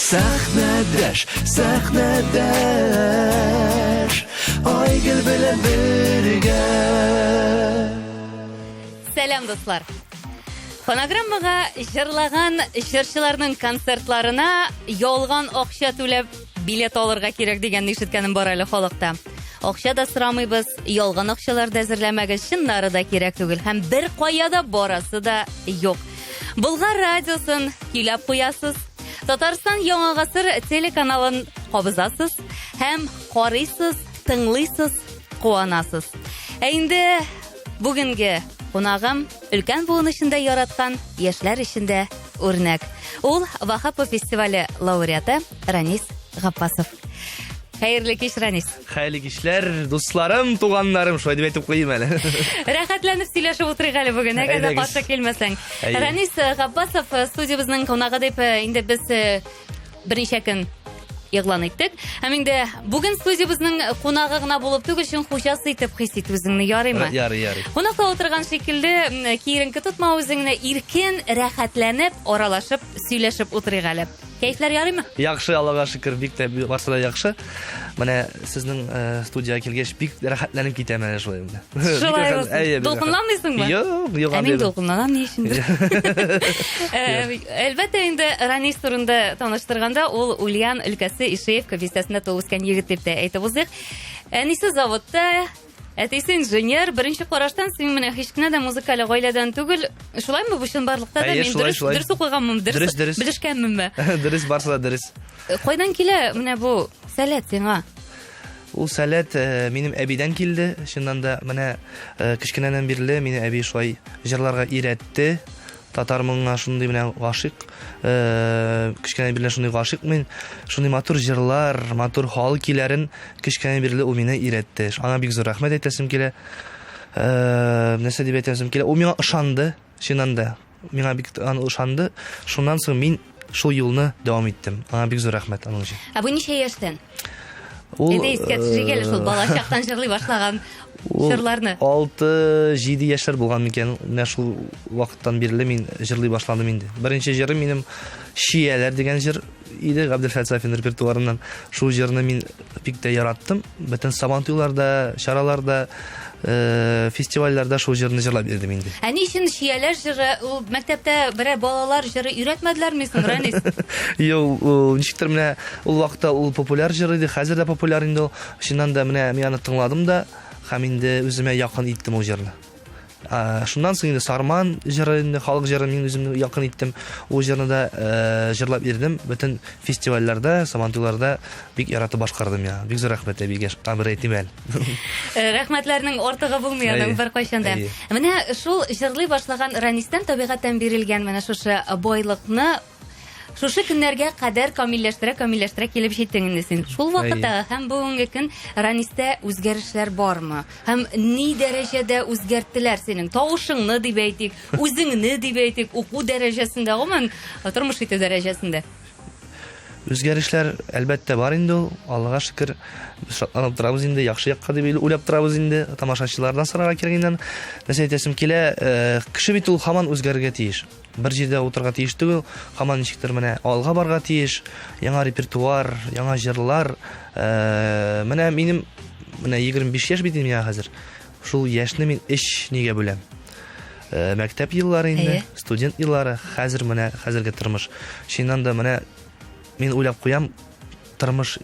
Сәхнәдәш, Айгөл белән бергә. Сәлам, дуслар. Фонограммага җырлаган җырчыларның концертларына ялган акча түләп билет алырга кирәк дигәнне ишеткәнем бар әле халыкта. Акча да сорамыйбыз, ялган акчалар да әзерләмәгез, чыннары да кирәк түгел һәм бер каяда барасы да юк. Болгар радиосын көйләп куясыз, Татарстан Яңа гасыр телеканалын кабызасыз һәм карыйсыз, тыңлыйсыз, куанасыз. Инде бүгенге кунагым өлкән буын эчендә яраткан яшьләр эчендә үрнәк. Ул Вахапов фестивале лауреаты Ранис Гаппасов. Хәерле кич, Ранис. Хәерле кичләр, дусларым, туганнарым, шулай дип әйтеп куйым әле. Рәхәтләнеп сөйләшеп утырыйк әле бүген, әгәр дә каршы килмәсәң. Ранис Гаппасов студиябызның кунагы дип инде без берничә көн игълан иттек. Һәм инде бүген студиябызның кунагы гына булып түгел, чын хуҗасы итеп хис ит үзеңне, ярыймы? Ярый. Кунакта утырган шикелле, киеренке тотма үзеңне, иркен, рәхәтләнеп, аралашып, сөйләшеп утырыйк әле. Кәйфләр ярыймы? Яхшы, Аллага шөкер, бик тә барсы да яхшы. Менә сезнең студияга килгәч бик рәхәтләнеп китәм әле шулай инде. Шулай булсын. Дулкынланмыйсыңмы? Юк. Мин дулкынланам ни өчендер. Әлбәттә инде Ранис турында таныштырганда, ул Ульян өлкәсе Ишеевка бистәсендә туган егет дип тә әйтеп узыйк. Әнисе заводта, әтисе инженер, беренче караштан син менә һич кенә дә музыкаль гаиләдән түгел. Шулаймы бу чынбарлыкта да мин дөрес укыганмын, дөрес белешкәнменме? Дөрес, барсы да дөрес. Кайдан килә менә бу сәләт сиңа? Ул сәләт минем әбидән килде. Шуннан да менә кичкенәдән бирле мине әби шулай җырларга өйрәтте. Татар моңа шундый менә гашык. Кичкенәдән бирле шундый гашык мин. Шундый матур җырлар, матур хал киләрен кичкенәдән бирле ул мине өйрәтте. Аңа бик зур рәхмәт әйтәсем килә. Нәрсә дип әйтәсем килә? Ул миңа ышанды. Шуннан да миңа бик ышанды. Шуннан соң мин шул юлны дәвам иттем. Аңа бик зур рәхмәт аның өчен. Бу ничә яшьтән? Инде искә төшергәле шул бала чактан җырлый башлаган җырларны. 6-7 яшьләр булган микән. Менә шул вакыттан бирле мин җырлый башладым инде. Беренче җырым минем Шияләр дигән җыр иде, Габделфәлсафин репертуарыннан. Шул җырны мин бик тә яраттым. Бөтен сабантуйларда, чараларда, фестивальләрдә шул җырны җырлап бирдем инде. Ни өчен Шияләр җыры ул мәктәптә берәр балалар җыры өйрәтмәделәрме соң, Ранис? Юк, ничектер менә ул вакытта ул популяр җыр иде, хәзер дә популяр инде ул. Шуннан да менә мин аны тыңладым да, һәм инде үземә якын иттем ул җырны. Шуннан соң инде Сарман җыры, инде халык җырын мин үземне якын иттем. Ул җырны да җырлап бирдем. Бөтен фестивальләрдә, сабантуйларда бик яратып башкардым я. Бик зур рәхмәт әбигә, абыр әйтимәл. Рәхмәтләрнең артыгы булмый аның бер кайчанда. Менә шул җырлый башлаган Ранистан табигатьтән бирелгән менә шушы байлыкны шушы көннәргә кадәр камилләштерә килеп җиттең инде син. Шул вакытта һәм бүгенге көн Ранистә үзгәрешләр бармы? Һәм ни дәрәҗәдә үзгәрттеләр синең тавышыңны дип әйтик, үзеңне дип әйтик, уку дәрәҗәсендә, гомумән тормыш итү дәрәҗәсендә. Үзгәрешләр әлбәттә бар инде ул. Аллага шөкер. Шатланып торабыз инде, яхшы якка дип уйлап торабыз инде. Тамашачылардан сорарга киргәннән нәрсә әйтәсем килә, кеше бит ул һаман үзгәрергә тиеш. Бер җирдә утырга тиеш түгел, һаман ничектер менә алга барга тиеш. Яңа репертуар, яңа җырлар. Менә минем 25 яшь бит миңа хәзер. Шул яшьне мин 3 нигә бүләм. Мәктәп еллары инде, студент еллары, хәзер менә хәзерге тормыш. Шуннан да менә мин уйлап куям, тормыш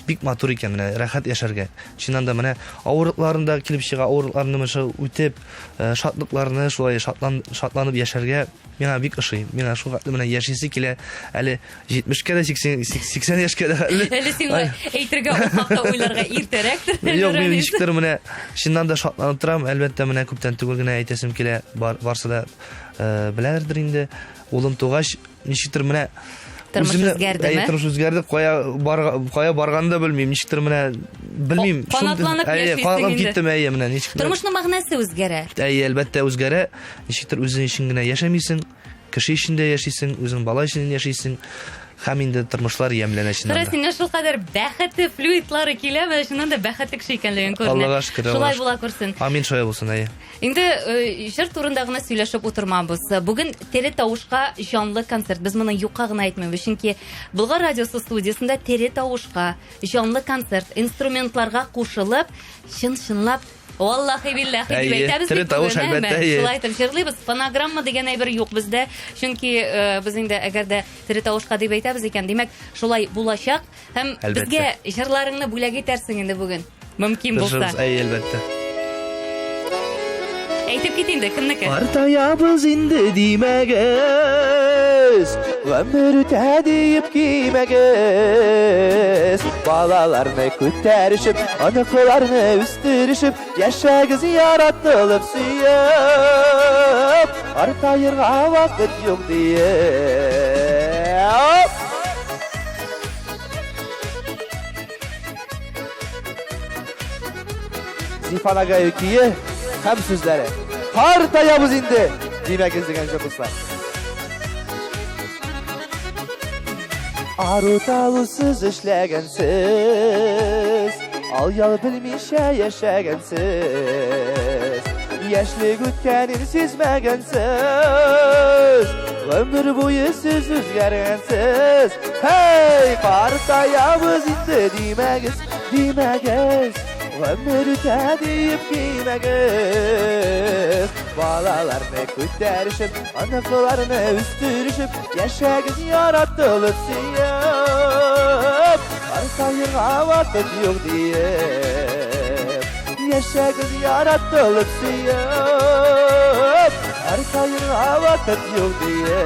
бик матур икән, менә рәхәт яшәргә. Шуннан да менә авырлыкларында килеп чыга, авырлыкларны үтеп, шатлыкларны шулай шатланып яшәргә миңа бик ошый. Миңа шул вакытта менә яшисе килә, әле 70-кә дә 80 яшькә дә. Әле син әйтергә хакта уйларга иртәрәктер. Юк, мин ничектер менә шуннан да шатланып торам. Әлбәттә менә күптән түгел генә әйтәсем килә, барсы да беләләрдер инде. Улым тугач, ничектер менә тормыш үзгәрдеме? Тормыш үзгәрде, кая барганда белмим, ничектер менә белмим. Канатланып киттем менә ничектер. Тормышның мәгънәсе үзгәрә. Әлбәттә үзгәрә. Ничектер үзең өчен генә яшәмисең. кеше ичендә яшисең, үзең бала ичендә яшисең, һәм инде тормышлар ямьләнә Шура чинанда. сиңа шулкадәр бәхете флюидлары килә ва шуннан да бәхетле кеше икәнлеген күренә. Аллага шөкер. Шулай була күрсен. Амин шулай булсын, әйе. Инде җыр турында гына сөйләшеп утырмабыз. Бүген Тере тавышка җанлы концерт. Без моны юкка гына әйтмәбез, чөнки Болгар радиосы студиясында Тере тавышка җанлы концерт инструментларга кушылып, чын-чынлап Валлахи биллахи дип Әйе, әйтәбез. Тере тавыш әлбәттә, әйе. Шулай итеп җырлыйбыз. Фонограмма дигән әйбер юк бездә. Чөнки без инде әгәр дә Тере тавышка дип әйтәбез икән, димәк, шулай булачак. Һәм Әлбәттә. безгә җырларыңны бүләк итәрсең инде бүген. Мөмкин булса. Тырышабыз, әйе, әлбәттә. Әйтеп кит инде, кемнеке? Артаябыз инде димәгез, гомер үтә диеп кимәгез. Балаларны күтәришеп, аныкларны үстеришеп, яшәгез яратылып сөеп, артаерга вакыт юк диеп. Зифанага öyküyü hem sözleri. Partayabız indi. Demek izleyen çocuklar. Arutalusuz işlegensiz, al yal bilmişe yaşagensiz, yaşlı gütkenin sizmegensiz, ömür boyu siz üzgergensiz. Hey, partayabız indi demegiz, demegiz. Ömür öte deyip giymegez. Balalarını kütlerişip, anaklarını üstürüşüp, yaşagız yaratılıp siyip, arkayırga vakit yok deyip, yaşagız yaratılıp siyip, arkayırga vakit yok deyip.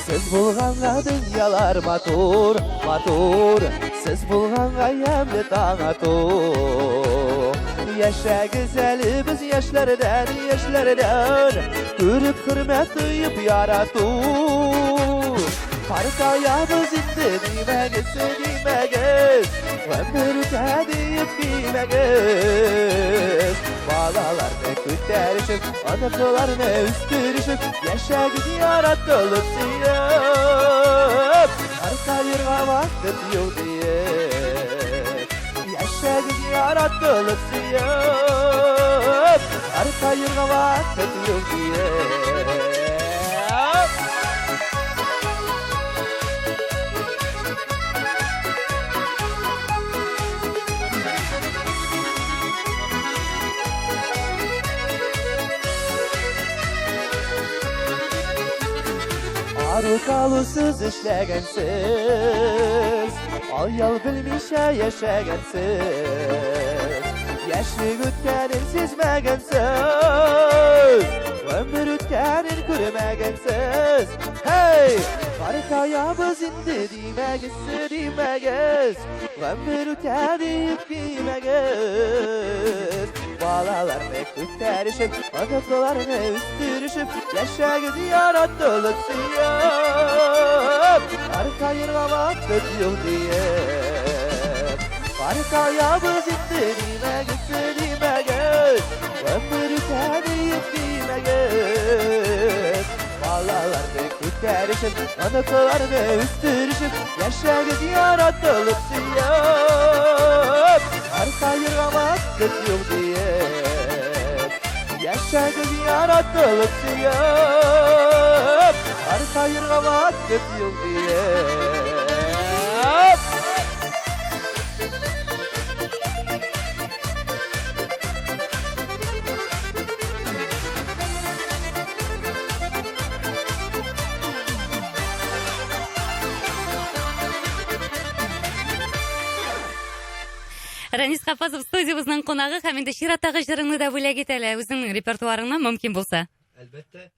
Siz bulganга dünyalar matur, matur. Siz bulganga yemli tağa tur. Yaşa güzeli biz yaşlardan, yaşlardan. Görüp hürmet duyup yaratur. Partayabız indi demegiz, demegiz. Ömür öte deyip giymegez. Balalarını kütlerişip, anaklarını üstürüşüp, yaşagız yaratılıp siyip, arkayırga vakit yok deyip, yaşagız yaratılıp siyip, arkayırga vakit yok deyip. Arutalusuz işlegensiz, al yal bilmişe yaşagensiz, yaşlı gütkenin sizmegensiz, ömür ütkenin kürmegensiz. Hey, partayabız indi demegiz, demegiz, ömür öte deyip giymegez. Balalarını kütlerişip, anaklarını üstürüşüp, yaşagız yaratılıp siyip, arkayırga vakit yok deyip, partayabız indi demegiz, demegiz, ömür öte deyip giymegez. Balalarını kütlerişip, anaklarını üstürüşüp, yaşagız yaratılıp siyip, arkayırga vakit yok deyip, yaşagız yaratılıp siyip, arkayırga vakit yok deyip. Ранис Хапазов студиябызның кунагы һәм инде чираттагы җырыңны да бүләк ит әле үзеңнең репертуарыңнан мөмкин булса. Әлбәттә.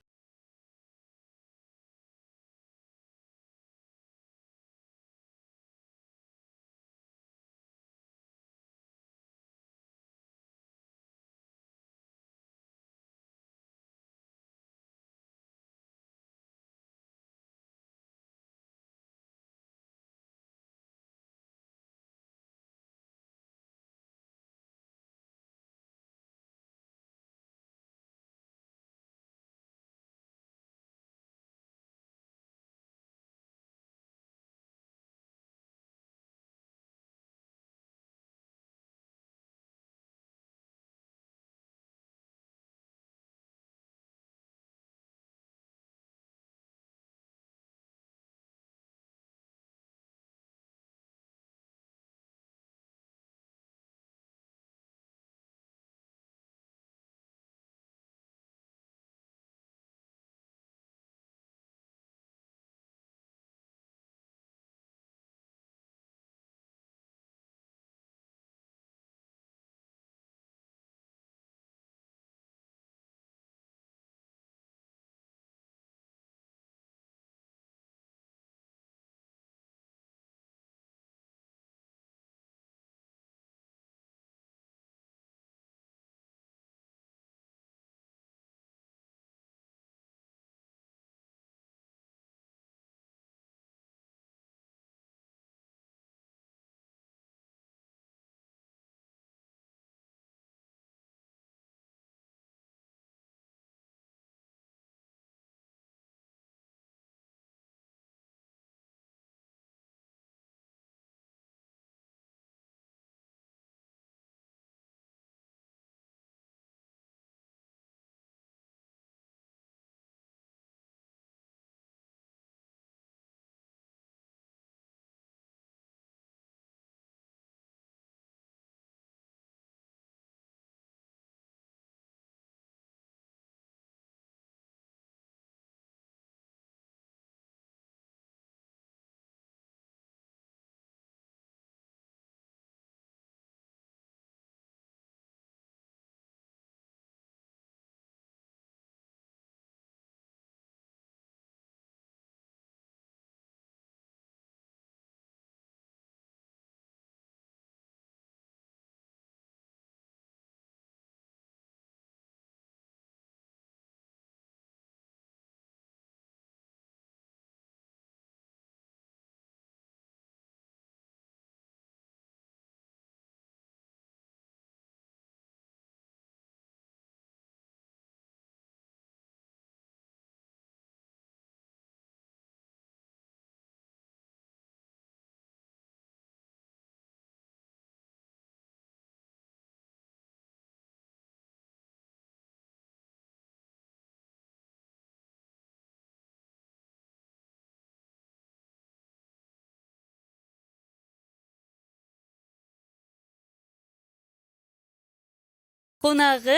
Кунагы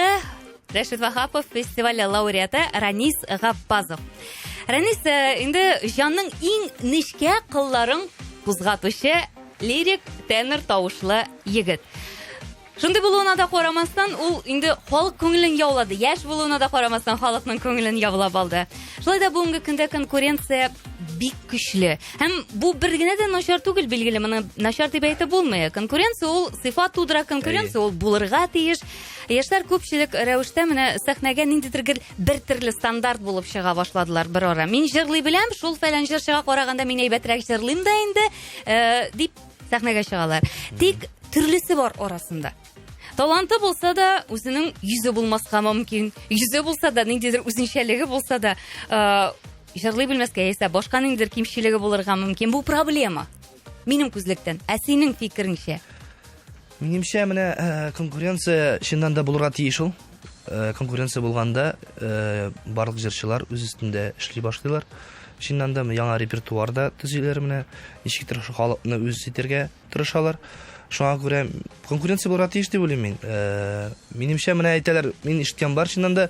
Рәшит Вахапов фестивале лауреаты Ранис Гаппазов. Ранис инде жанның иң нечкә кылларын кузгатучы лирик тенор тавышлы егет. Шундый булуына да карамастан, ул инде халык күңелен яулады. Яшь булуына да карамастан, халыкның күңелен яулап алды. Шулай да бүгенге көндә конкуренция бик көчле. Һәм бу бер генә дә начар түгел, билгеле, моны начар дип әйтеп булмый. Конкуренция ул сыйфат тудыра, конкуренция ул булырга тиеш. Яшьләр күпчелек рәвештә менә сәхнәгә ниндидер бер төрле стандарт булып чыга башладылар бер ара. Мин җырлый беләм, шул фәлән җырчыга караганда мин әйбәтрәк җырлыйм да инде, дип сәхнәгә чыгалар. Тик төрлесе бар арасында. Таланты булса да, үзенең йөзе булмаска мөмкин. Йөзе булса да, ниндидер үзенчәлеге булса да, җырлый белмәскә яисә башка ниндидер кимчелеге булырга мөмкин. Бу проблема. Минем күзлектән. Ә синең фикереңчә? Минемчә, менә конкуренция чыннан да булырга тиеш ул. Конкуренция булганда, барлык җырчылар үз өстендә эшли башлыйлар. Чыннан да яңа репертуарда төзиләр, менә ничектер халыкны үз итәргә тырышалар. Шуңа күрә конкуренция булырга тиеш дип уйлыйм мин. Минемчә, менә әйтәләр, мин ишеткән бар, чыннан да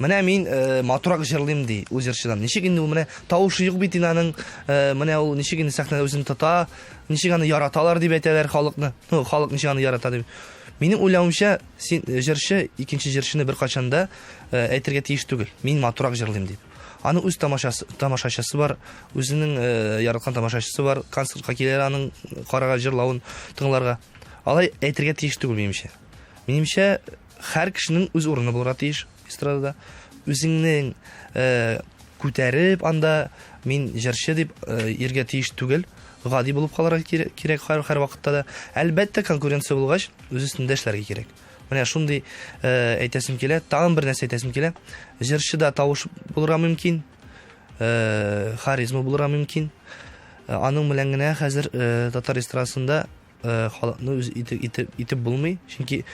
менә мин матурак җырлыйм ди үз җырчыдан. Ничек инде ул менә тавышы юк бит аның, менә ул ничек инде сәхнәдә үзен тота, ничек аны яраталар дип әйтәләр халыкны. Халык ничек аны ярата дип. Минем уйлавымча, син җырчы икенче җырчыны бер качанда әйтергә тиеш түгел. Мин матурак җырлыйм дип. Аның үз тамашачысы бар, үзенең яраткан тамашачысы бар, концертка киләләр аның карага җырлавын тыңларга. Алай әйтергә тиеш түгел минемчә. Минемчә, һәр кешенең үз урыны булырга тиеш эстрадада. Үзеңнең күтәреп анда мин җырчы дип иргә тиеш түгел. Гади булып калырга кирәк һәр вакытта да. Әлбәттә конкуренция булгач, үз өстендә эшләргә кирәк. Менә шундый әйтәсем килә, тагын бер нәрсә әйтәсем килә. Җырчыда тавыш булырга мөмкин, харизма булырга мөмкин. Аның белән генә хәзер татар эстрадасында халыкны үз итеп булмый. Чөнки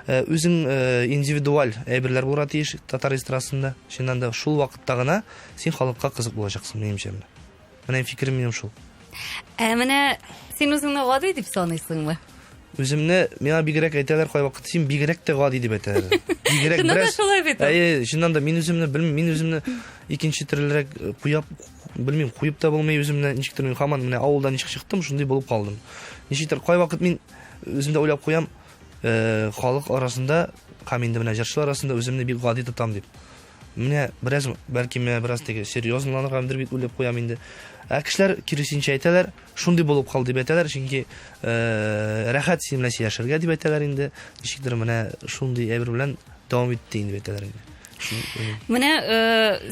үзең индивидуаль әйберләр булырга тиеш татар эстрадасында. Чыннан да шул вакытта гына син халыкка кызык булачаксың, минемчә. Менә фикерем минем шул. Менә син үзеңне гади дип саныйсыңмы? Үземне миңа бигрәк әйтәләр кай вакыт, син бигрәк тә гади дип әйтәләр. Бигрәк Шунда да бераз. шулай бит. Чыннан да мин үземне белмим, мин үземне икенче төрлерәк куяп, белмим, куеп та булмый үземне, ничектер мин һаман менә авылдан ничек чыктым, шундый булып калдым. Ничектер кай вакыт мин үземдә уйлап куям, халык арасында, һәм инде менә җырчылар арасында үземне бик гади тотам дип. Менә бераз, бәлки менә бераз теге серьезланырга бит уйлап куям инде. Кешеләр киресенчә әйтәләр, шундый булып калды дип әйтәләр, чөнки рәхәт син белән яшәргә дип әйтәләр инде. Ничектер менә шундый әйбер белән дәвам итте дип әйтәләр инде. Менә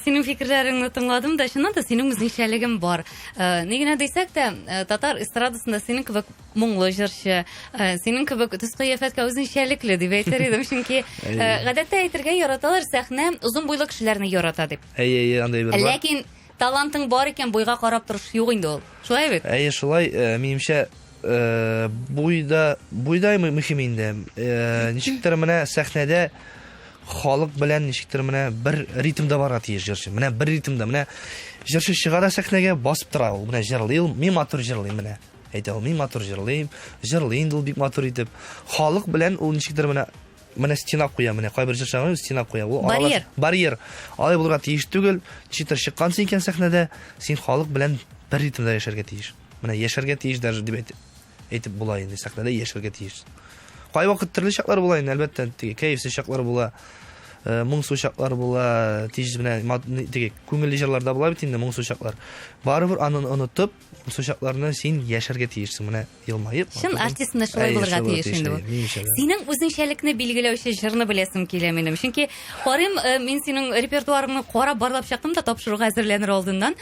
синең фикерләреңне тыңладым да, чыннан да синең үзенчәлегең бар. Ни генә дисәк тә, татар эстрадасында синең кебек моңлы җырчы, синең кебек төс кыяфәткә үзенчәлекле дип әйтер идем, чөнки гадәттә әйтергә яраталар, сәхнә узын буйлы кешеләрне ярата дип. Андай бер бар. Ләкин талантың бар икән, буйга карап торыш юк инде ул. Шулай бит? Шулай, минемчә, буйда мөһим инде. Ничектер менә сәхнәдә халык белән ничектер менә бер ритмда барга тиеш җырчы. Менә бер ритмда, менә җырчы чыга да сәхнәгә басып тора, ул менә җырлый, мин матур җырлыйм менә. Әйтә ул, мин матур җырлыйм, җырлый ул бик матур итеп. Халык белән ул ничектер менә стена куя, менә кайбер җырчылар стена куя. Ул барьер. Алай булырга тиеш түгел. Читер чыккансың икән сәхнәдә, син халык белән бер ритмда яшәргә тиеш. Менә яшәргә тиеш даже дип әйтеп була инде, сәхнәдә яшәргә тиеш. Кай вакыт төрле чаклар була инде, әлбәттә, теге кайфсыз чаклар була, моңсу чаклар була, тиз менә теге күңелле җырларда була бит инде моңсу чаклар. Барыбер аны онытып, моңсу чакларны син яшәргә тиешсең, менә елмаеп. Чын артистны шулай булырга тиеш инде бу. Синең үзенчәлекне билгеләүче җырны беләсем килә минем. Чөнки карыйм, мин синең репертуарыңны карап барлап чыктым да тапшыруга әзерләнер алдыннан.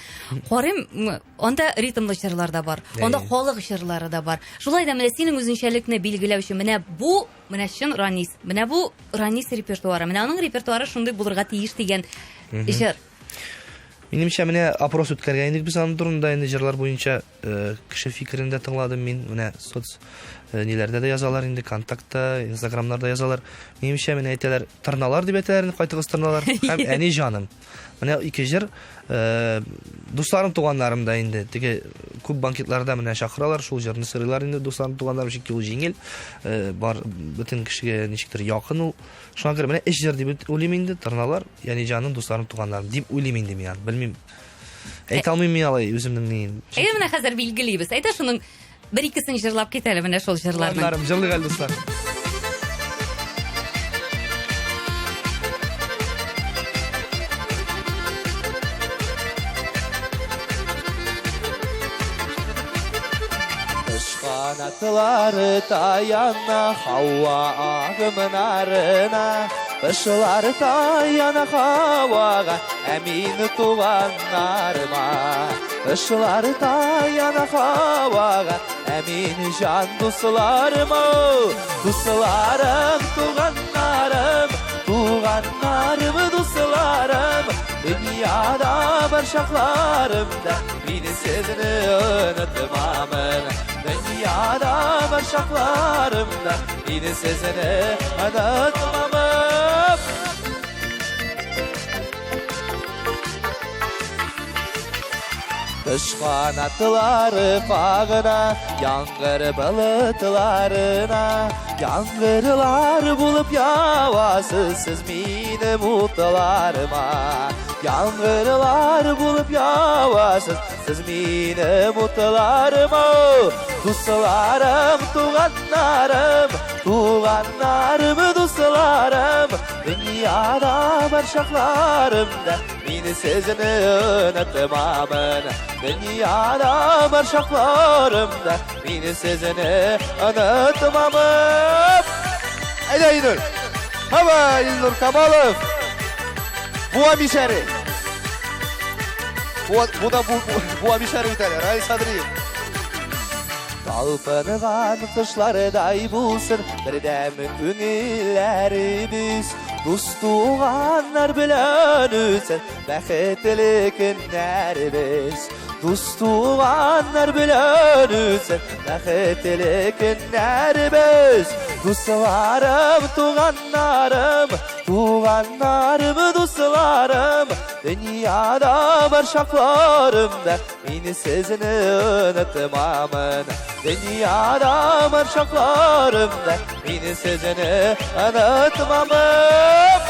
Карыйм, анда ритмлы җырлар да бар, анда халык җырлары да бар. Шулай да менә синең үзенчәлекне билгеләүче менә бу, менә чын Ранис. Менә бу Ранис репертуары. Менә аның репертуары шундый булырга тиеш дигән җыр. Минемчә, менә опрос үткәргән идек без аның турында, инде җырлар буенча кеше фикерен дә тыңладым мин. Менә соц ниләрдә дә язалар инде, контактта, инстаграмнарда язалар. Минемчә, менә әйтәләр, тырналар дип әйтәләр, кайтыгыз тырналар. Һәм әни җаным. Менә ике җыр дусларым, туганнарым да инде теге күп банкетларда менә чакыралар, шул җырны сырлар инде дусларым, туганнарым, чөнки ул җиңел, бар бөтен кешегә ничектер якын ул. Шуңа күрә менә эш җыр дип уйлыйм инде, торналар, ягъни җаным, дусларым, туганнарым дип уйлыйм инде мин. Белмим. Әйтә алмыйм мин алай үземнең нин. Әйдә менә хәзер билгелибез. Әйдә шуның бер-икесен җырлап китәле менә шул җырларның. Туганнарым, җырлыйк әле дуслар. Kanatları tayana hava ağımlarına Işlar tayana havaga emin tuğanlarıma Işlar tayana havaga emin can dostlarıma Dostlarım, tuğanlarım Tuğanlarım, dostlarım Dünyada barşaklarımda Beni sizini unutmamın Dünyada barşaklarımda Beni sizini unutmamın Kış kanatları bağına Yangır balıtlarına Yangırlar bulup yavasız siz mini mutlarıma Yangırlar bulup yavasız siz mini mutlarıma Dostlarım, tuğanlarım Tuğanlarım, dostlarım Dünyada barşaklarımda Beni sizini unutmamın Dünyada barşaklarımda Beni sizini unutmamın Haydi İlnur Hava İlnur Kamalov Buğa Mişeri Buğa Mişeri biteler Haydi Sadriyev Talpınıgan kışlarday bulsun Birdem günlerimiz Dostuğanlar bilen ötsen Bəxtli günlerimiz Dostuğanlar bilen ötsen Bəxtli günlerimiz Dostlarım, tuğanlarım Tuğanlarım, dostlarım Dünyada barşaklarımda Beni sizini unutmamın Dünyada barşaklarımda Beni sizini unutmamın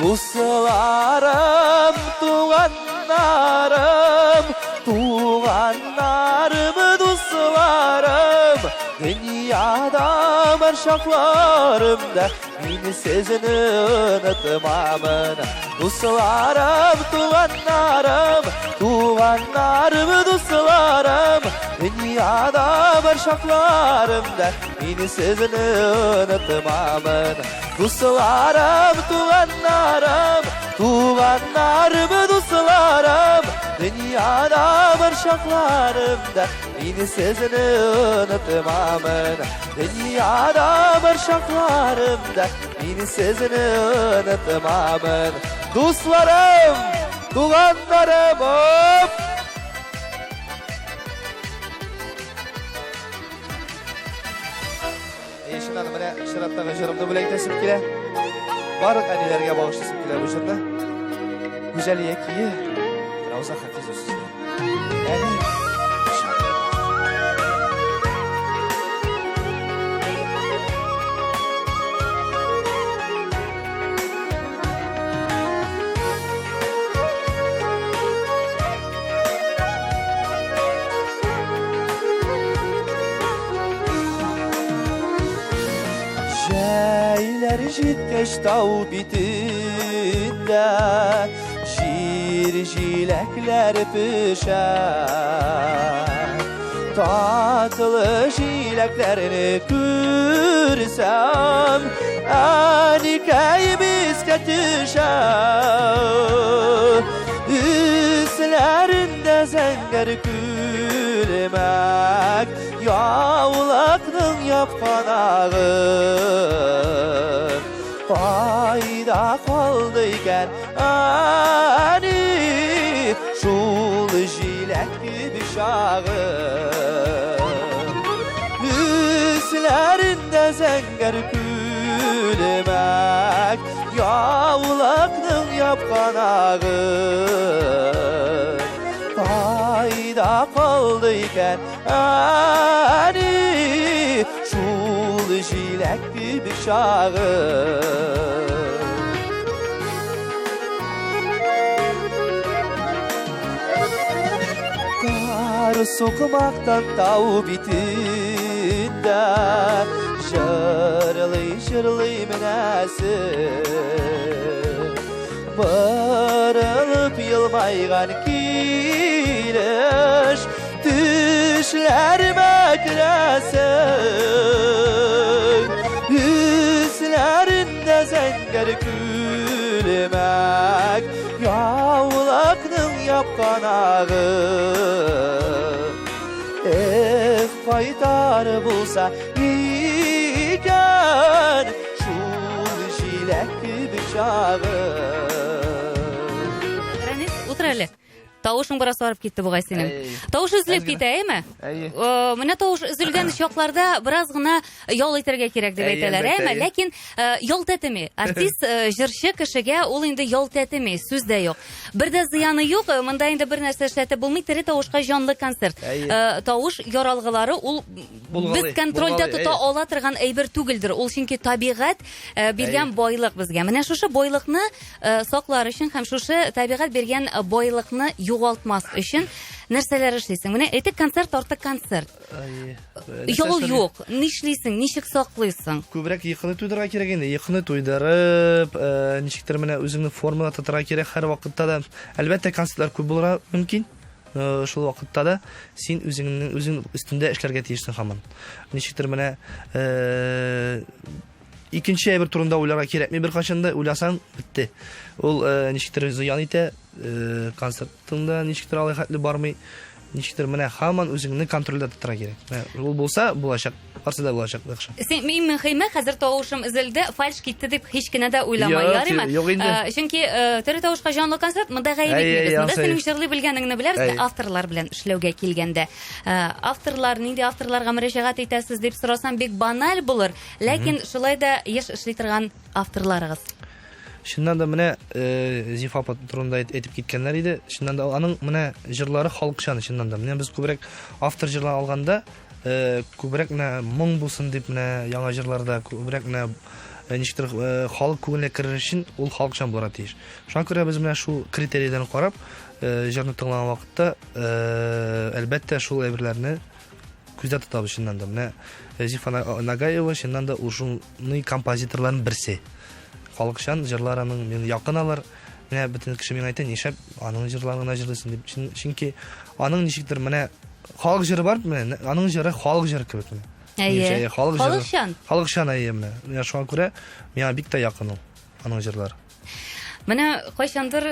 Dostlarım, tuğanlarım Tuğanlarım, dostlarım Dünyada barşaklarımda Beni sizini unutmamın Dostlarım, tuğanlarım Tuğanlarım, dostlarım Dünyada barşaklarımda Beni sizini unutmamın Dostlarım, tuğanlarım Tuğanlarım, dostlarım Dünyada barşaklarımda Beni sizini unutmamın Dünyada barşaklarımda Beni sizini unutmamın Dostlarım, tuğanlarım hop Eşinanı mene şırattağı jırımda bile gitesim kile Barık annelerge bağışlasım kile bu jırını Güzel yekiyi Ravza Hafiz olsun Yani Şeyler jitkeş tau bitinde Şirjilekler pişer Tatlı jileklerini kürsem Anikayimiz ketişer Üslerinde zenger gülmek Yavlakның yapqanağı Fayda qaldı ikən Ani Şul jilek gibi şağım Üslerinde zenger külmek Yavlakның yapkan ağım Ayda kaldı iken ani Şul jilek gibi şağım Kar sokumaktan tau bitinde Jırlı menesin Barılıp yılmaygan kiliş Düşlerime kiresin Üslerinde zenger külmek Yavlakның yapkan ağım Kaytar bulsa iken Şul jilek gibi şağım Ranis, o'tirali. Tovushing biroz sorib ketdi bug'ay sening. Tovush uzilib ketaymi? Mana tovush uzilgan shoxlarda birozgina yo'l etirga kerak deb aytadilar, lekin yo'l tatimi. Artist jirshi kishiga ul endi yo'l tatimi, so'zda yo'q. Birda ziyoni yo'q, menda endi bir narsa ishlatib bo'lmaydi, tiri tovushga jonli konsert. Tovush yoralg'ilari ul biz kontrolda tuta ola turgan ayber tugildir. Ul chunki tabiat bergan boyliq bizga. Mana shu boyliqni saqlar uchun ham shu tabiat bergan boyliqni yo'qoltmas uchun narsalar ishlaysan. Mana aytib konsert orta konsert. Yo'l yo'q. Nishlaysan, nishik saqlaysan. Ko'proq yiqini to'ydirga kerak endi. Yiqini to'ydirib, nishikdir mana o'zingni formada tutira kerak har vaqtda da. Albatta konsertlar ko'p bo'lishi mumkin. Şu vaqtda da sen o'zing ustida ishlarga tegishsan hamon. Nishikdir mana ikkinchi bir turunda o'ylarga kerakmi bir qachonda o'ylasang bitdi. Ul nishikdir ziyon ete konsertda nishikdir aloqatli bormay nishikdir mana hamon o'zingni kontrolda tutira kerak. U bo'lsa bo'lajak, qarsida bo'lajak yaxshi. Sen men muhimi hozir tovushim izildi, falsh ketdi deb hech kimada o'ylamayman. Chunki tiri tovushga jonli konsert menda g'ayib etmaydi. Menda sening shirli bilganingni bilasiz, avtorlar bilan ishlovga kelganda. Avtorlarga murojaat etasiz deb so'rasam bek banal bo'lar, lekin shulayda yosh ishlaytirgan avtorlaringiz. Shundan da mana Zifa turunda aytib ketganlar edi. Shundan da aning mana jirlari xalqchani shundan da. Mana biz ko'proq avtor jirlar olganda ko'proq ming bo'lsin deb mana yangi jirlarda ko'proq nishtir xalq ko'ngilga kirish uchun ul xalqchan bo'ladi deyish. Shunga ko'ra biz mana shu kriteriyadan qarab jirni tinglagan vaqtda albatta shu ayblarni ko'zda tutamiz shundan da. Mana Zifa Nagayeva shundan da o'shuning kompozitorlarning birisi. Xalqşan jırlarının meni yaqınalar. Mene bütün kişi men aytay, nişep anın jırlarına jırlısın dep. Çünki anın nişikdir mene xalq jırı var, mene anın jırı xalq jırı kebek mene. Xalqşan ayy mene. Ya şuna göre men bikta yaqınım anın jırları. Mene qo'shandir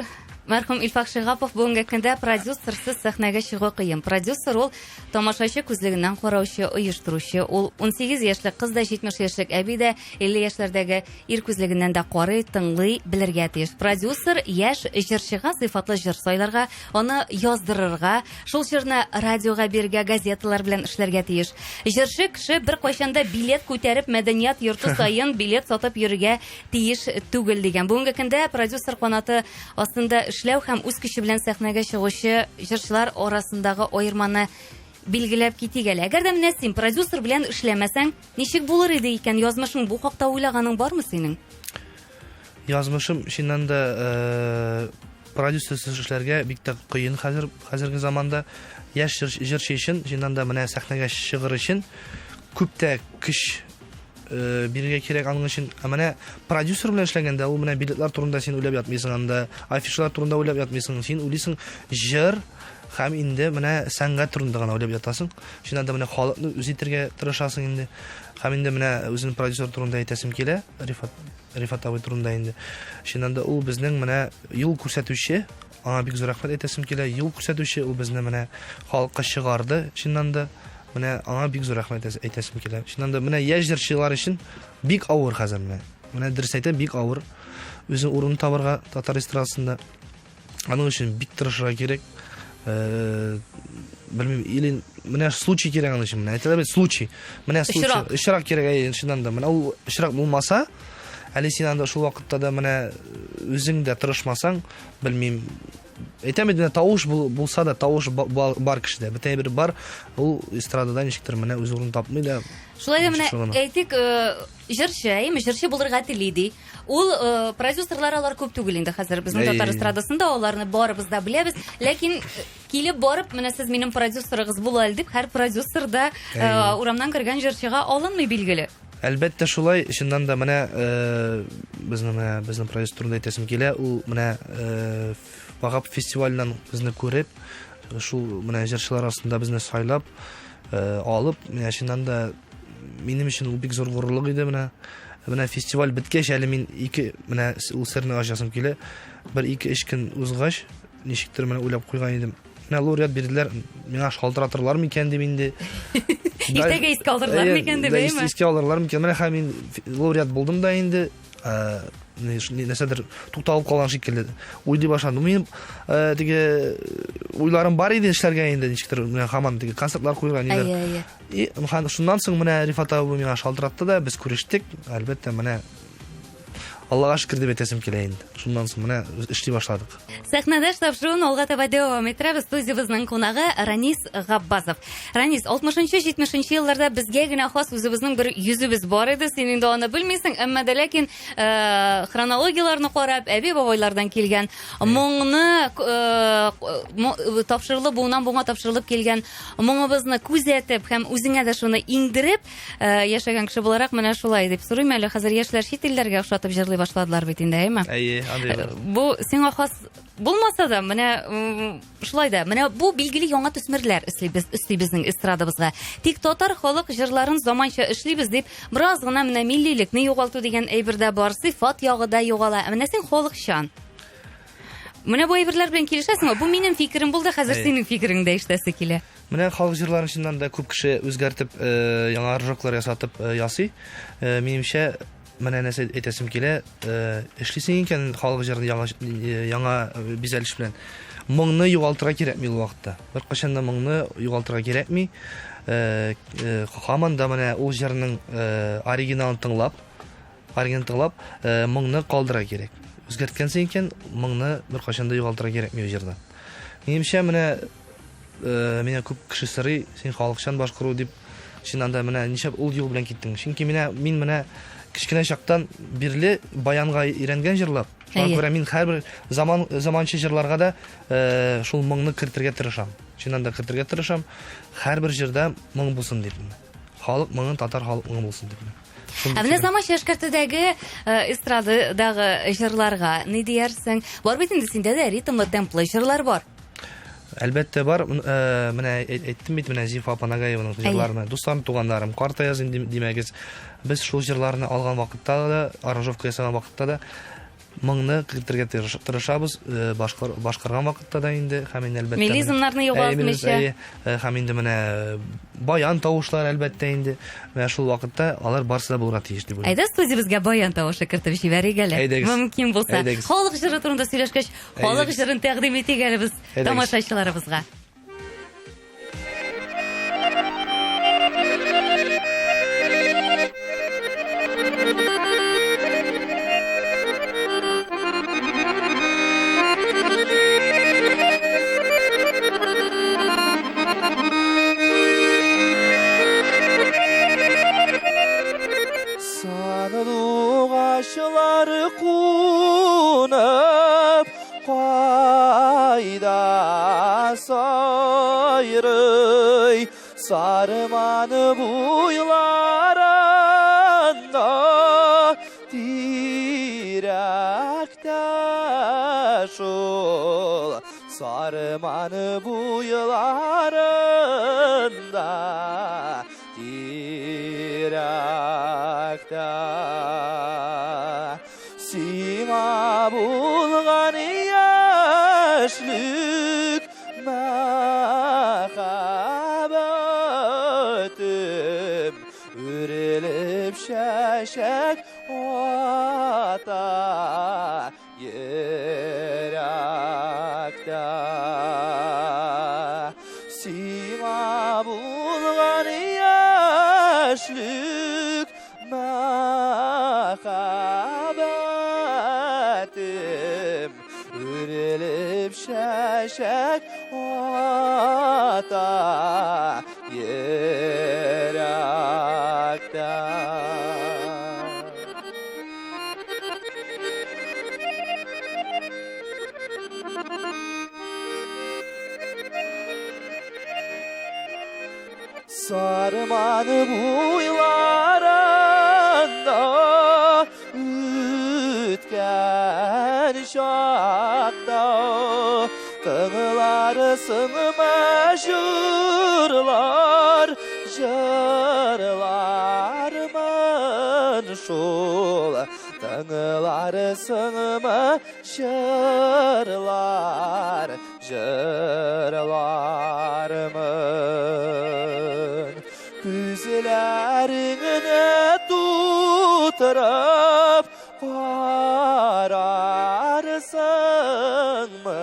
marhum Ilfaq Shig'apov bugungi kunda prodyusersiz sahnaga chiqib qiyin. Prodyuser ol tomoshachi ko'zligidan qarovchi, uyushtiruvchi, ol 18 yoshli qizda 70 yoshlik abida 50 yoshlardagi er ko'zligidan da qori, tingli bilirga tegish. Prodyuser yosh ijrochiga sifatli jirsoylarga, uni yozdirarga, shul shirni radioga berga, gazetalar bilan ishlarga tegish. Ijrochi kishi bir qo'shanda bilet ko'tarib madaniyat yurti sayin bilet sotib yuriga tegish tugil degan. Bugungi kunda prodyuser qanoti ostida ishlav ham o'z kishi bilan sahnaga chiqishi jirchilar orasidagi ayirmani belgilab ketigan. Agarda men sen prodyuser bilan ishlamasang, nechik bo'lar edi ekan? Yozmishing bu haqda o'ylaganing bormi sening? Yozmishim shundan da prodyusersiz ishlarga bitta qiyin hozirgi zamonda yosh jirchi uchun shundan da mana sahnaga chiqish uchun ko'pda kish birga kerak aning uchun mana prodyuser bilan ishlaganda u mana biletlar turida sen o'ylab yotmaysan, anda afishalar turida o'ylab yotmaysan, sen o'ylaysan jir ham endi mana san'at turida g'ana o'ylab yotasan. Shundan da mana holatni o'zgartirishga tirishasың endi. Ham endi mana o'zini prodyuser turida aytasim kela, Rifat abi turida endi. Shundan da u bizning mana yo'l ko'rsatuvchi, ana bek zo'r rahmat aytasim kela, yo'l ko'rsatuvchi u bizni mana xalqqa chiqardi. Shundan da mana ana bek zo'r rahmat aytasim kela. Shundan da mana yosh jirchilar uchun bek avr hozir mana. Mana dirs aytib bek avr. O'zini o'rnini toparga Tatar estradasida aning uchun bek tirishlar kerak. Bilmiyorum, или менә случай кирәк аны өчен. Менә әйтәләр бит случай. Менә случай, очрак кирәк шуннан да. Менә ул очрак булмаса, әле син анда шул вакытта да менә үзең дә тырышмасаң, белмим, әйтәм инде тавыш булса да тавыш бар кешедә. Бөтен бер бар, ул эстрадада ничектер менә үз урын тапмый да. Шулай да менә әйтик, җырчы булырга тели ди. Ул продюсерлар алар күп түгел инде хәзер безнең татар эстрадасында, аларны барыбыз да беләбез. Ләкин килеп барып, менә сез минем продюсерыгыз була дип, һәр продюсер да урамнан кергән җырчыга алынмый билгеле. Әлбәттә шулай, чыннан да менә безнең продюсерны әйтәсем килә, ул менә Вагап фестиваленнан безне күреп, шул менә җырчылар арасында безне сайлап, алып, менә чыннан да минем өчен ул бик зур горурлык иде менә фестиваль беткәч, әле мин менә ул серне ачасым килә, 1-2 көн узгач, ничектер менә уйлап куйган идем. Менә лауреат бирделәр, миңа шалтыратырлар микән дип инде. Иртәгә искә алдырлар микән дип, әйме? Искә алдырлар микән? Менә һәм мин лауреат булдым да инде, нәрсәдер тукталып калган шикелле уйлый башладым. Минем теге уйларым бар иде эшләргә инде, ничектер менә һаман теге концертлар куйган иде. И шуннан соң менә Рифат абый миңа шалтыратты да, без күрештек. Әлбәттә менә Аллага шөкер дип әйтәсем килә инде. Шуннан соң менә эшли башладык. Сәхнәдә тапшыруын алга таба дәвам иттерәбез. Студиябызның кунагы Ранис Габбасов. Ранис, 60-70 елларда безгә генә хас үзебезнең бер йөзебез бар иде. Син инде аны белмисең, әмма дә ләкин хронологияларны карап, әби-бабайлардан килгән, моңны тапшырылып, буңнан-буңа тапшырылып килгән моңыбызны күзәтеп һәм үзеңә дә шуны иңдереп яшәгән кеше буларак менә шулай дип сорыйм әле. Хәзер яшьләр чит илләргә охшатып җырлый башладылар бит инде, әйме? Әйе, бу сиңа хас булмаса да, менә шулай да, менә бу билгеле яңа төсмерләр өсти безнең эстрадабызга. Тик татар халык җырларын заманча эшлибез дип, бераз гына менә милливлекне югалту дигән әйбердә бар, сыйфат ягы да югала. Менә син халыкчан. Менә бу әйберләр белән килешәсеңме? Бу минем фикерем булды, хәзер синең фикерең дә иштәсе килә. Менә халык җырларын чыннан да күп кеше үзгәртеп, яңа рожоклар ясатып ясый. Минемчә менә нәрсә әйтәсем килә, эшлисең икән халык җырын яңа бизәлеш белән. Моңны югалтырга кирәкми ул вакытта. Беркайчан да моңны югалтырга кирәкми. Һаман да менә ул җырның оригиналын тыңлап, моңны калдырга кирәк. Үзгәрткәнсең икән, моңны беркайчан да югалтырга кирәкми ул җырда. Минемчә менә күп кеше сорый, син халыкчан башкару дип, чыннан да менә ничә ул юл белән киттең. Чөнки мин менә кичкенә чактан бирле баянга өйрәнгән җырлап. Шуңа күрә мин һәрбер заманча җырларга да шул моңны кертергә тырышам. Чыннан да кертергә тырышам. Һәрбер җырда моң булсын дип. Халык моңын, татар халык моңы булсын дип. Менә заманча эшкәртүдәге эстрададагы җырларга ни диярсең? Бар бит инде синдә дә ритмлы, темплы җырлар бар. Әлбәттә бар. Менә әйттем бит, менә Зифа Панагаеваның җырларына, дусларым, туганнарым, карта язын димәгез. Без шул җырларны алган вакытта да, аранжировка ясаган вакытта да моңны кертергә тырышабыз, башкарган вакытта да инде, һәм әлбәттә мелизмнарны югалтмыйча, һәм инде менә баян тавышлар әлбәттә инде, менә шул вакытта алар барсы да булырга тиеш дип уйлыйм. Әйдә студиябызга баян тавышы кертеп җибәрик әле. Мөмкин булса. Халык җыры турында сөйләшкәч, халык җырын тәкъдим итик әле без тамашачыларыбызга. Sanılğaşlar qunub qayda sayrıy sarmanı buylarında direkte şul sarmanı buylarında direkte sima bulgan yaşlık mehabetim ürelip şeşek ata yürekte миңа булган яшьлек мәхәббәтем үрелеп шәшәк ата йөрәктә. Sarmanı boylarında ütken şakta tığları sınıma jırlar jırlarman şol tığları sınıma jırlar jırlarman Күзләріңне тутырып қарарсыңмы?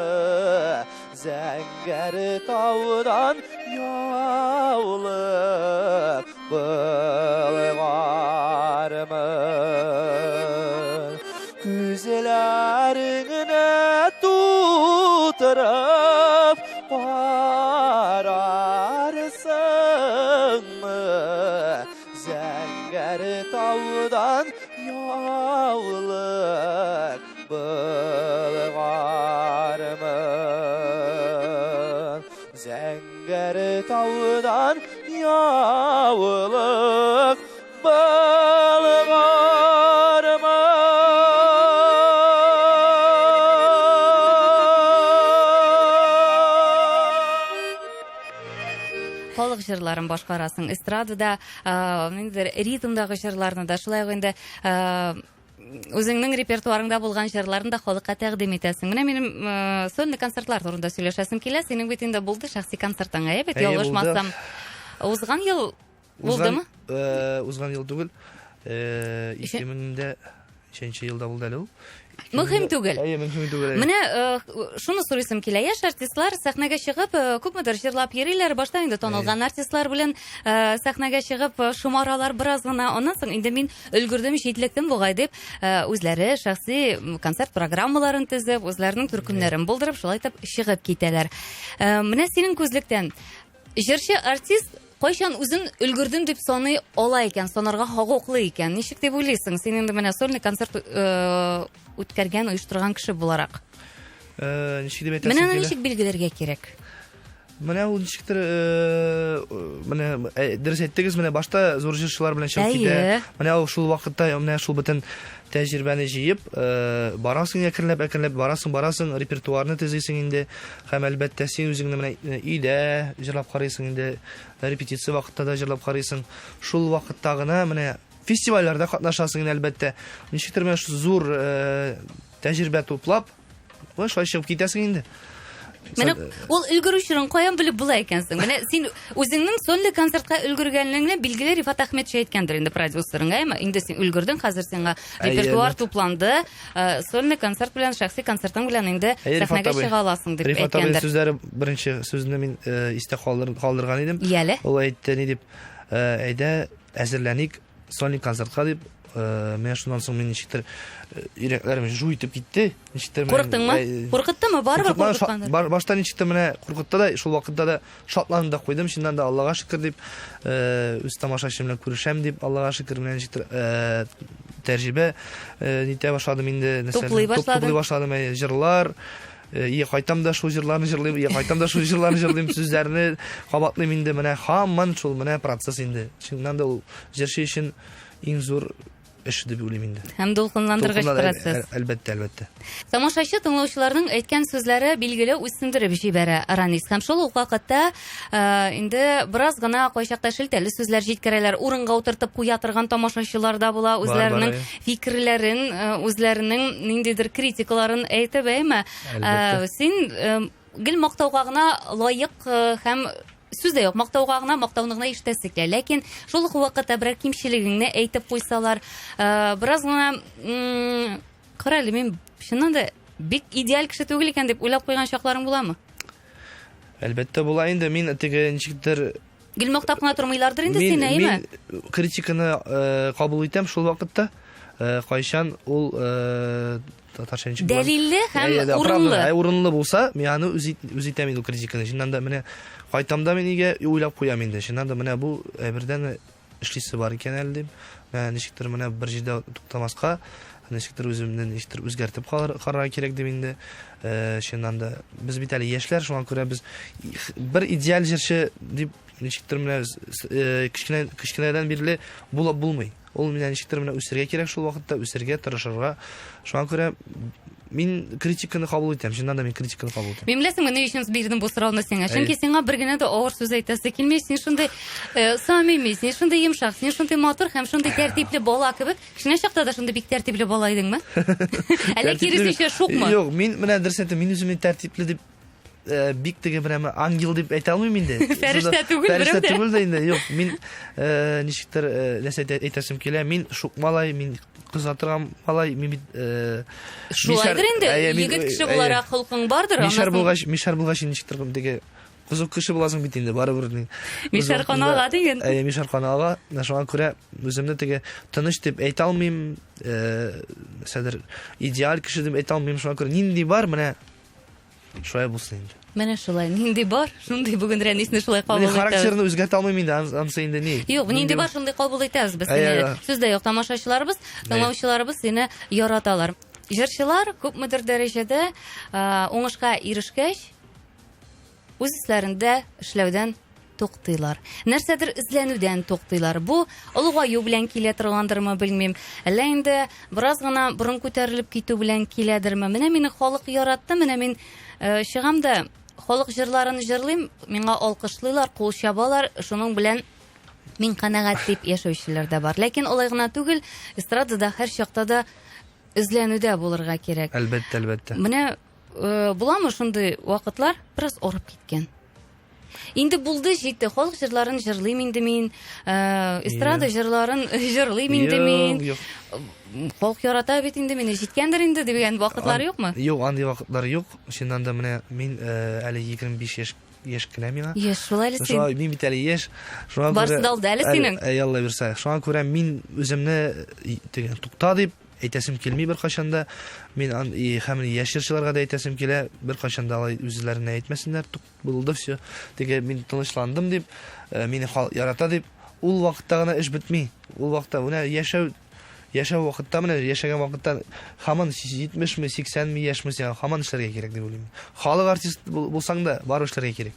Зәңгәр таудан яулық былғармын. Күзләріңне тутырып қарарсыңмы? Зәңгәр таудан яулық былғармын. Зәңгәр таудан яулық Халық жырларын башкарасың, эстрадада, ритмдагы жырларны да шулай инде өзеңнең репертуарыңда булган жырларны да халыкка тәкъдим итәсең. Менә минем сольный концертлар турында сөйләшәсем килә. Синең бит инде булды шәхси концертың, бит ялгышмасам. Узган ел булдымы? Узган ел түгел. 2000 елда булды әле ул. Мөһим түгел. Менә шуны сорыйсым килә. Яшь артистлар сәхнәгә чыгып, күпмедер җырлап йөриләр. Башта инде танылган артистлар белән сәхнәгә чыгып шумаралар бераз гына. Аннан соң инде мин өлгердем, җитлектем бугай дип, үзләре шәхси концерт программаларын төзеп, үзләренең төркемнәрен булдырып, шулай итеп чыгып китәләр. Менә синең күзлектән җырчы артист кайчан үзен өлгердем дип саный ала икән, санарга хокуклы икән? Ничек дип уйлыйсың? Син инде менә сольный концерт үткәргән, оештырган кеше буларак. Ничек дип әйтәсең? Менә ничек билгеләргә кирәк? Менә ул ничектер, менә дөрес әйттегез, менә башта зур җырчылар белән чыгып китә. Менә ул шул вакытта, менә шул бөтен тәҗрибәне җыеп, барасың әкренләп барасың, репертуарны төзисең инде. Һәм әлбәттә син үзеңне менә өйдә җырлап карыйсың инде, репетиция вакытта да җырлап карыйсың. Шул вакытта гына менә фестивальләрдә катнашасың әлбәттә. Ничектер менә шу зур тәҗрибә туплап, шулай чыгып китәсең инде. Менә ул өлгерүчерен каян белеп була икәнсең? Менә син үзеңнең сольный концертка өлгергәнлегеңне билгеле Рифат Әхмәтшә әйткәндер инде продюсерыңа, инде син өлгердең, хәзер сиңа репертуар тупланды, сольный концерт белән, шәхси концертың белән инде сәхнәгә чыга аласың дип әйткәндер. Рифат абый сүзләре беренче сүзне мин истә калдырган идем. Ул әйтте ни дип, әйдә әзерләник сольный концертка дип. Менә шуннан соң мин ничектер йөрәкләрем жу итеп китте. Ничектер Курыктыңмы? Куркыттымы? Барыбер куркыткандыр. Башта ничектер менә куркытты да, шул вакытта да шатланып да куйдым. Чыннан да Аллага шөкер дип, үз тамашачым белән күрешәм дип, Аллага шөкер менә ничектер тәҗрибә нитә башладым инде, туплый башладым җырлар. Кайтам да шул җырларны җырлыйм, сүзләрне кабатлыйм инде, менә һаман шул менә процесс инде. Чыннан да ул җырчы өчен иң зур эш дип уйлыйм инде. Һәм дулкынландыргыч процесс. Әлбәттә. Тамашачы тыңлаучыларның әйткән сүзләре билгеле үсендереп җибәрә Ранис. Һәм шул ук вакытта инде бераз гына кайчакта шелтәле сүзләр җиткерәләр, урынга утыртып куя торган тамашачылар да була, үзләренең фикерләрен, үзләренең ниндидер критикаларын әйтеп, син гел мактауга гына лаек һәм сүз дә юк, мактауга гына, мактауны гына ишетәсең, ләкин шул ук вакытта берәр кимчелегеңне әйтеп куйсалар, бераз гына карале, мин чыннан да бик идеаль кеше түгел икән дип уйлап куйган чакларың буламы? Әлбәттә була инде, мин теге ничектер Гөлмәк тапкына тормыйлардыр инде син, әйме? Мин критиканы кабул итәм шул вакытта. Кайчан ул татарча ничек була? Дәлилле һәм урынлы. Урынлы булса, мин аны үз итәм инде критиканы. Шуннан да менә кайтамда мин нигә уйлап куям инде. Шуннан да менә бу бердән эшлисе бар икән әле дип. Менә ничектер менә бер җирдә туктамаска, ничектер үземне ничектер үзгәртеп карарга кирәк дип инде. Шуннан да без бит әле яшьләр, шуңа күрә без бер идеаль җырчы дип ничектер менә кичкенәдән бирле булмый. Ул менә ничектер менә үсәргә кирәк шул вакытта, үсәргә тырышырга. Шуңа күрә мин критиканы кабул итәм. Шуннан да мин критиканы кабул итәм. Мин беләсеңме, ни өчен бирдем бу сорауны сиңа? Чөнки сиңа бер генә дә авыр сүз әйтәсе килми, син шундый самими, син шундый йомшак, син шундый матур һәм шундый тәртипле бала кебек. Кичнә чакта да шундый бик тәртипле бала идеңме? Әллә киресенчә шукмы? Юк, мин менә дөресен мин үземне тәртипле дип бик теге берәм ангел дип әйтә алмыйм инде. Фәрештә түгел, Фәрештә түгел дә инде. Юк, мин ничектер нәрсә әйтәсем килә. Мин шук малай, мин кыза торган малай, мин бит шулайдыр инде. Егет кеше буларак холкың бардыр. Мишар булгач ничектер теге кызык кеше буласың бит инде, барыбер. Мишар канага диген. Мишар канага, шуңа күрә үземне теге тыныч дип әйтә алмыйм. Сәдер идеаль кеше дип әйтә алмыйм. Шуңа күрә нинди бар, менә шулай булсын инде. Менә шулай, нинди бар, шундый бүген рәнисне шулай кабул Менә итәбез. характерны үзгәртә алмыйм инде, анысы инде ни. Юк, нинди бар, шундый кабул итәбез без сине. Сүздә юк, тамашачыларыбыз, тыңлаучыларыбыз сине яраталар. Җырчылар күпмедер дәрәҗәдә уңышка ирешкәч, үз эшләрендә эшләүдән туктыйлар. Нәрсәдер эзләнүдән туктыйлар. Бу олыгаю белән килә торгандырмы белмим. Әллә инде бераз гына борын күтәрелеп китү белән киләдерме? Менә мине халык яратты, менә мин чыгам да халык җырларын җырлыйм, миңа алкышлыйлар, кул чабалар, шуның белән мин канәгать дип яшәүчеләр дә бар. Ләкин алай гына түгел, эстрадада һәр чакта да эзләнүдә булырга кирәк. Әлбәттә, әлбәттә. Менә буламы шундый вакытлар бераз арып киткән. Инде булды, җитте. Халык җырларын җырлыйм инде мин. Эстрада җырларын җырлыйм инде мин. Халык ярата бит инде мине. Җиткәндер инде дигән вакытлар юкмы? Юк, андый вакытлар юк. Шуннан да менә мин әле 25 яшь кенә миңа. Яшь шулай әле син. Шуңа мин бит әле яшь. Шуңа күрә Барсы да алда әле синең. Алла бирсә. Шуңа күрә мин үземне теге тукта дип әйтәсем килми бер кашанда. Мин һәм яшьләргә дә әйтәсем килә, бер кашанда алай үзләренә әйтмәсеннәр, булды все. Теге мин тынычландым дип, мине ярата дип, ул вакытта гына эш бетми. Ул вакытта менә яшәү вакытта, менә яшәгән вакытта һаман 70ми, 80ми яшьме сиңа һаман эшләргә кирәк дип уйлыйм. Халык артист булсаң да бар эшләргә кирәк.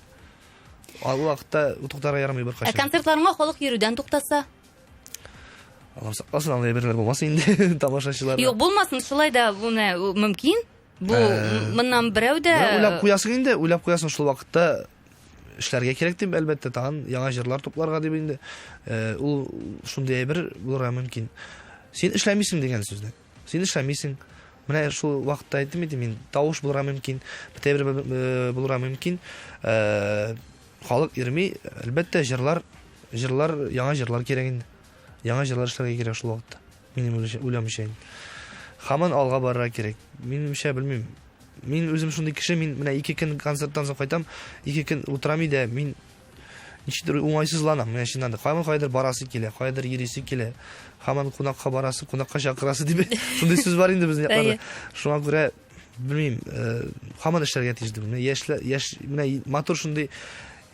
Ул вакытта туктарга ярамый бер кашан. Концертларыңа халык йөрүдән туктаса? Асlan берләр булмаса инде тамашачылар. Юк, булмасын, шулай да буны мөмкин. Бу моннан берәү дә уйлап куясың шул вакытта эшләргә кирәк дип, әлбәттә, тагын яңа җырлар тупларга дип инде. Ул шундый бер булырга мөмкин. Син эшләмисең дигән сүздә. Син эшләмисең. Менә шул вакытта әйттем иде мин, тавыш булырга мөмкин, битәбер булырга мөмкин. Халык ирми, әлбәттә, җырлар, яңа җырлар кирәк инде. Яңа җырлар эшләргә кирәк шул вакытта. Минем уйлавымча. Һаман алга барырга кирәк. Минемчә белмим. Мин үзем шундый кеше, мин менә 2 көн концерттан соң кайтам, 2 көн утырам иде, мин ничектер уңайсызланам. Менә шуннан да кайдыр барасы килә, кайдыр йөрисе килә. Һаман кунакка барасы, кунакка чакырасы дип шундый сүз бар инде безнең якларда. Шуңа күрә белмим, һаман эшләргә тиеш дип. Яшь менә матур шундый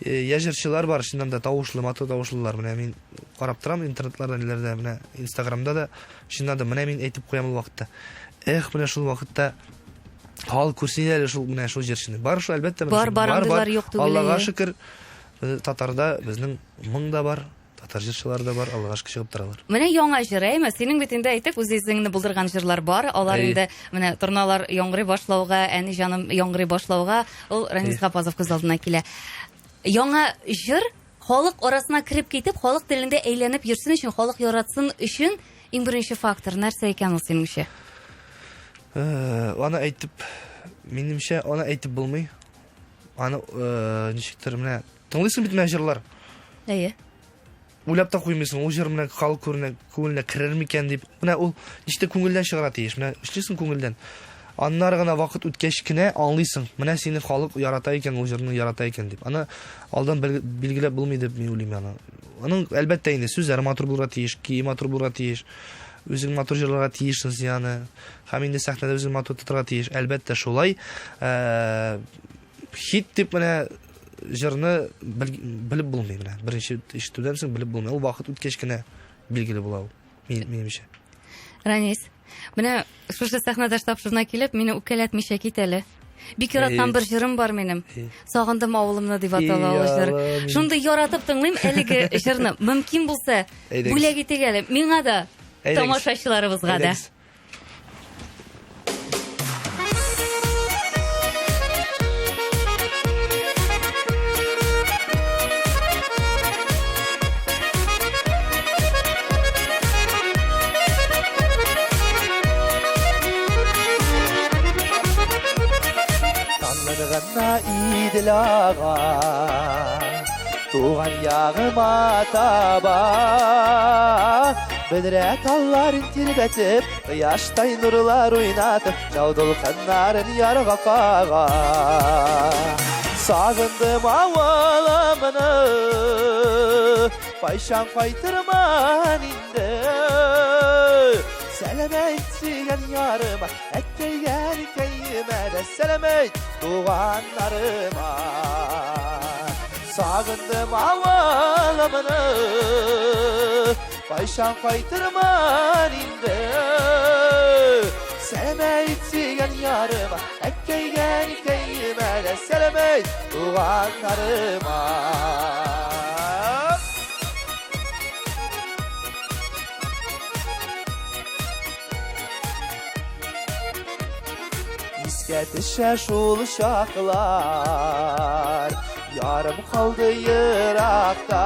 яшьләр бар, шуннан да тавышлы, матур тавышлылар. Менә мин карап торам интернетларда, ниләрдә, менә Инстаграмда да, шуннан да менә мин әйтеп куям ул вакытта. Менә шул вакытта халык күрсеннәр шул менә шул җырчыны. Бар шул, әлбәттә, бар, юк түгел. Аллага шөкер, татарда безнең 1000 да бар, татар җырчылары да бар, Аллага шөкер чыгып торалар. Менә яңа җыр, әйме, синең бит инде әйтеп, үз исеңне булдырган җырлар бар. Алар инде менә торналар яңгырый башлауга, әни җаным яңгырый башлауга, ул Ранис Гапазов күз алдына килә. Яңа җыр халык арасына кирип китеп, халык телендә әйләнеп йөрсен өчен, халык яратсын өчен иң беренче фактор нәрсә икән ул синеңчә? Аны әйтеп, минемчә, аны әйтеп булмый. Аны ничектер менә тыңлыйсың бит менә җырлар. Әйе. Уйлап та куймыйсың, ул җыр менә халык күңеленә керер микән дип. Менә ул ничек күңелдән чыгара тиеш. Менә эшлисең күңелдән. Аннары гына вакыт үткәч кенә аңлыйсың. Менә сине халык ярата икән, ул җырны ярата икән дип. Аны алдан билгеләп булмый дип мин уйлыйм аны. Аның әлбәттә инде сүзләре матур булырга тиеш, кием матур булырга тиеш. Үзең матур җырларга тиешсең яны. Һәм инде сәхнәдә үзең матур тотарга тиеш. Әлбәттә шулай. Хит дип менә җырны белеп булмый менә. Беренче ишетүдән соң белеп булмый. Ул вакыт үткәч кенә билгеле була ул. Минемчә. Ранис, менә шушы сәхнәдә тапшырына килеп, мине үкәләтмичә кит әле. Бик яраткан бер җырым бар минем. Сагындым авылымны дип атала ул җыр. Шундый яратып тыңлыйм әлеге җырны. Мөмкин булса, бүләк итегез әле. Миңа да, тамашачыларыбызга да. Tanrı'na idilağa Tuğan yağıma taba Bedre talların tirbetip Kıyaştay nurlar oynatıp Çavdul kanların yarga kağa Sağındım avalamını Payşan kaytırman indi Selamet sigen yarıma Etteygen keyime de selamet Doğanlarıma Sağındım avalamını Payşan kaytırman indi Selamet sigen yarıma Etteygen keyime de selamet Doğanlarıma Yetişe şul şaklar Yarım kaldı yırakta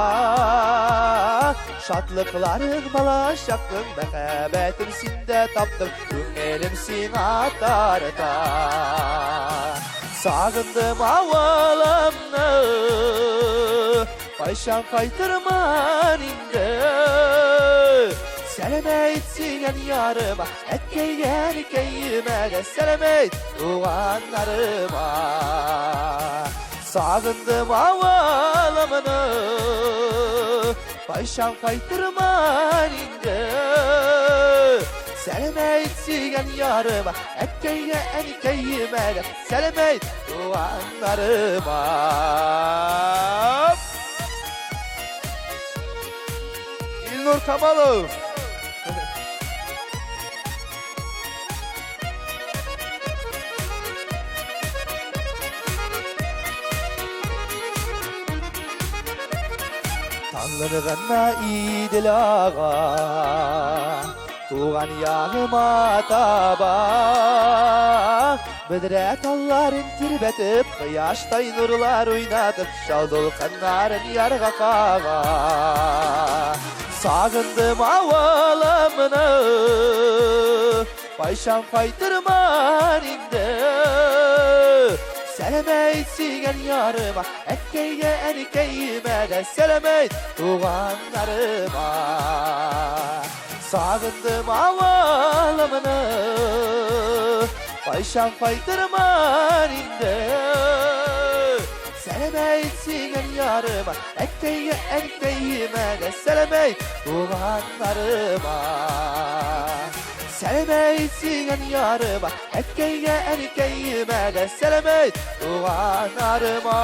Şatlıkların balaşaktın Mehebbetim sinde taptım Güngelim sinatarda Sağındım avalamını Payşan kaytırman indi Selamet sigen yarıma Etteygen keyime de selamet Doğanlarıma Sağındım avalamını Payşan kaytırman indi Selamet sigen yarıma Etteygen keyime de selamet Doğanlarıma İlnur Kamalov Tanrı'na idilağa Tuğan yağıma taba Bedre talların tirbetip Kıyaştay nurlar oynatıp Şaldol kanların yarga kağa Sağındım avalamını Payşan kaytırman indi Selamet sigen yarıma Etteygen keyime de selamet Doğanlarıma Sağındım avalamını Payşan kaytırman indi Selamet sigen yarıma Etteygen keyime de selamet Doğanlarıma Selamet sigen yarıma Etteygen keyime de selamet Doğanlarıma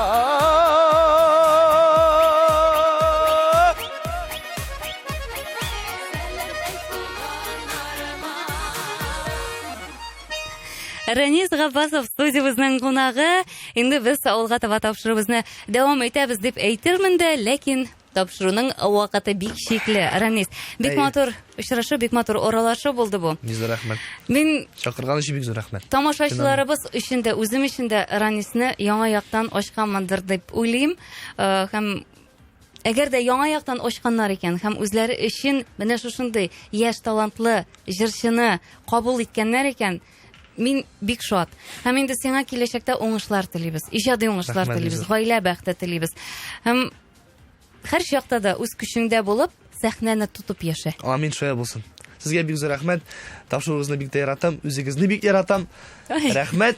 Ранис Габбасов студиябызның кунагы. Инде без авылга таба тапшырыбызны дәвам итәбез дип әйтермен дә, ләкин тапшыруның вакыты бик шикле. Ранис, бик матур очрашу, бик матур оралашу булды бу. Бик рәхмәт. Мин Чакырган өчен бик зур рәхмәт. Тамашачыларыбыз өчен дә, үзем өчен дә Ранисны яңа яктан ачканмындыр дип уйлыйм. Һәм әгәр дә яңа яктан ачканнар икән һәм үзләре өчен менә шушындый яшь талантлы җырчыны кабул иткәннәр икән, мин бик шат. Һәм инде сиңа киләчәктә уңышлар телибез, иҗади уңышлар телибез, гаилә бәхете телибез. Һәм һәр чакта да үз көчеңдә булып, сәхнәне тутып яшә. Амин, шулай булсын. Сезгә бик зур рәхмәт. Тапшыруыгызны бик тә яратам, үзегезне бик яратам. Рәхмәт.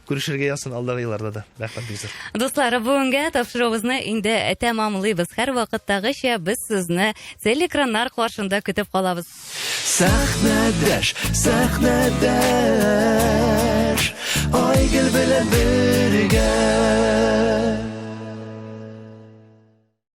Күрешергә ясын алдагы елларда да. Рәхмәт бик зур. Дуслар, бүгенгә тапшыруыбызны инде тәмамлыйбыз. Һәр вакыттагыча без сезне телеэкраннар каршында көтеп калабыз. Сәхнәдәш, сәхнәдәш, Айгөл белән бергә.